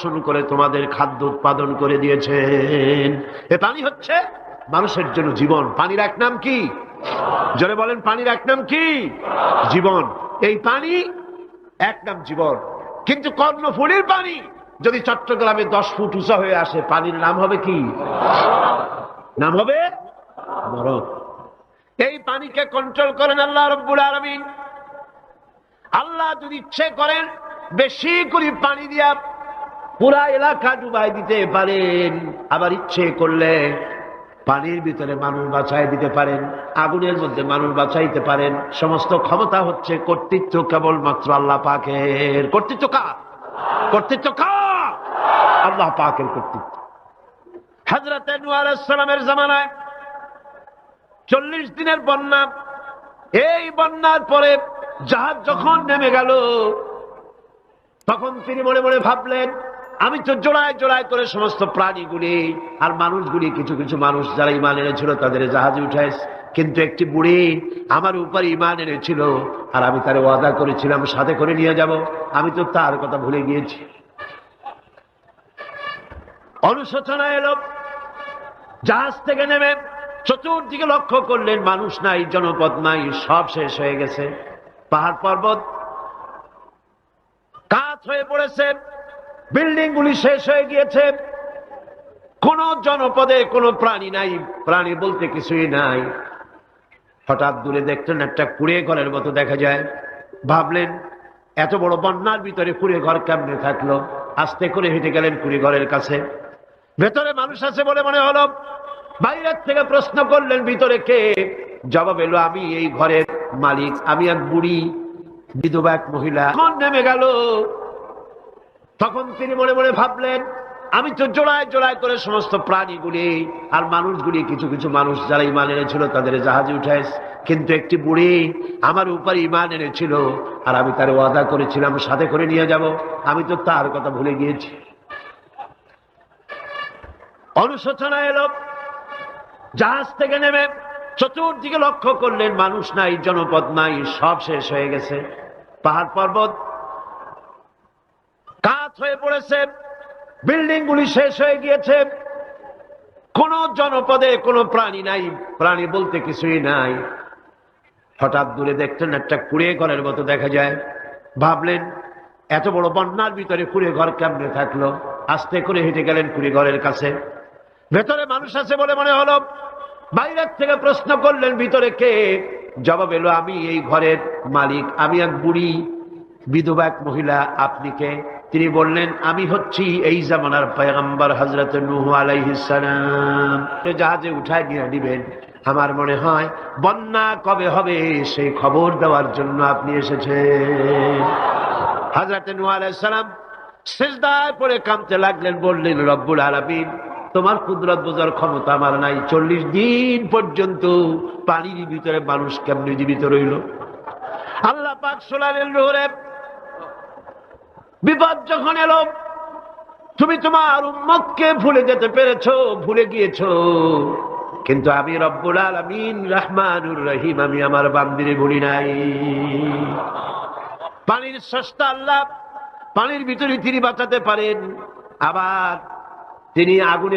বর্ষণ করে তোমাদের খাদ্য উৎপাদন করে দিয়েছেন। এ পানি হচ্ছে মানুষের জন্য জীবন। পানির এক নাম কি? জোরে বলেন, পানির এক নাম কি? জীবন। এই পানি এক নাম জীবন। কিন্তু কর্ণফুলীর পানি যদি চট্টগ্রামে 10 ফুট উঁচা হয়ে আসে, পানির নাম হবে কি? নাম হবে মরণ। এই পানিকে কন্ট্রোল করেন আল্লাহ রাব্বুল আলামিন। আল্লাহ যদি ইচ্ছে করেন বেশি করে পানি দিয়া পুরা এলাকা ডুবাই দিতে পারেন, আবার ইচ্ছে করলে পানির ভিতরে মানুষ বাঁচাই দিতে পারেন, আগুনের মধ্যে মানুষ বাঁচাইতে পারেন। সমস্ত ক্ষমতা হচ্ছে, কর্তৃত্ব কেবলমাত্র আল্লাহ পাকের। কর্তৃত্ব কার? কর্তৃত্ব কার? আল্লাহ পাকের কর্তৃত্ব। হযরত নূহ আলাইহিস সালামের জামানায় 40 দিনের বন্যা। এই বন্যার পরে জাহাজ যখন নেমে গেল, তখন তিনি মনে মনে ভাবলেন, আমি তো জোড়ায় জোড়ায় করে সমস্ত প্রাণীগুলি আর মানুষগুলি, কিছু কিছু মানুষ যারা ঈমান এনেছিল তাদের জাহাজে উঠাইছে, কিন্তু একটি বুড়ি আমার উপর ঈমান এনেছিল আর আমি তার ওয়াদা করেছিলাম সাথে করে নিয়ে যাব, আমি তো তার কথা ভুলে গিয়েছি। অনুশোচনা এলো। জাহাজ থেকে নেমে চতুর্দিকে লক্ষ্য করলেন, মানুষ নাই, জনপদ নাই, সব শেষ হয়ে গেছে। পাহাড় পর্বত কাত হয়ে পড়েছে, বিল্ডিং গুলি শেষ হয়ে গিয়েছে, কোন জনপদে কোনো প্রাণী নাই, প্রাণী বলতে কিছুই নাই। হঠাৎ দূরে দেখলেন একটা কুড়ে ঘরের মতো দেখা যায়। ভাবলেন এত বড় বন্যার ভিতরে কুড়ে ঘর কেমনে থাকলো? আস্তে করে হেঁটে গেলেন কুড়ে ঘরের কাছে। ভেতরে মানুষ আছে বলে মনে হলো। বাইরের থেকে প্রশ্ন করলেন, ভিতরে কে? জবাব এলো, আমি এই ঘরের মালিক, আমি এক বুড়ি বিধবা এক মহিলা। তখন নেমে গেল। তখন তিনি মনে মনে ভাবলেন, আমি তো জোড়ায় জোড়ায় করে সমস্ত প্রাণীগুলি আর মানুষগুলি, কিছু কিছু মানুষ যারা ঈমান এনেছিল তাদের জাহাজে উঠাইছে, কিন্তু একটি বুড়ি আমার উপর ঈমান এনেছিল আর আমি তার ওয়াদা করেছিলাম সাথে করে নিয়ে যাব, আমি তো তার কথা ভুলে গিয়েছি। অনুশোচনা এলো। জাহাজ থেকে নেমে চতুর্দিকে লক্ষ্য করলেন, মানুষ নাই, জনপদ নাই, সব শেষ হয়ে গেছে। পাহাড় পর্বত কাত হয়ে পড়েছে, বিল্ডিং গুলি শেষ হয়ে গিয়েছে, কোন জনপদে কোনো প্রাণী নাই, প্রাণী বলতে কিছুই নাই। হঠাৎ দূরে দেখলেন একটা কুড়ে ঘরের মতো দেখা যায়। ভাবলেন এত বড় বন্যার ভিতরে কুড়ে ঘর কেমনে থাকলো? আস্তে করে হেঁটে গেলেন কুড়ে ঘরের কাছে। ভেতরে মানুষ আছে বলে মনে হলো। বাইরের থেকে প্রশ্ন করলেন, ভিতরে কে? জবাব এলো, আমি এই ঘরের মালিক, আমি এক বুড়ি বিধবা এক মহিলা, আপনি কে? তিনি বললেন, আমি হচ্ছি এই জামানার পয়গম্বর হযরত নূহ আলাইহিস সালাম। জাহাজে উঠায় নিয়ে দিবেন। আমার মনে হয় বন্যা কবে হবে সেই খবর দেওয়ার জন্য আপনি এসেছেন। হযরত নূহ আলাইহিস সালাম সিজদায় পড়ে কাঁদতে লাগলেন, বললেন, রব্বুল আলামিন, তোমার কুদরত বোঝার ক্ষমতা আমার নাই। 40 দিন পর্যন্ত পানির ভিতরে মানুষ কেমনে জীবিত রইল? আল্লাহ পাক শোনালেন, নূহে, বিপদ যখন এলো তুমি তোমার উম্মতকে ভুলে যেতে পেরেছো, ভুলে গিয়েছো, কিন্তু আমি রব্বুল আলামিন রহমানুর রহিম, আমি আমার বান্দিরে ভুলি নাই। পানির স্রষ্টা আল্লাহ, পানির ভিতরে তিনি বাঁচাতে পারেন, আবার তিনি আগুনের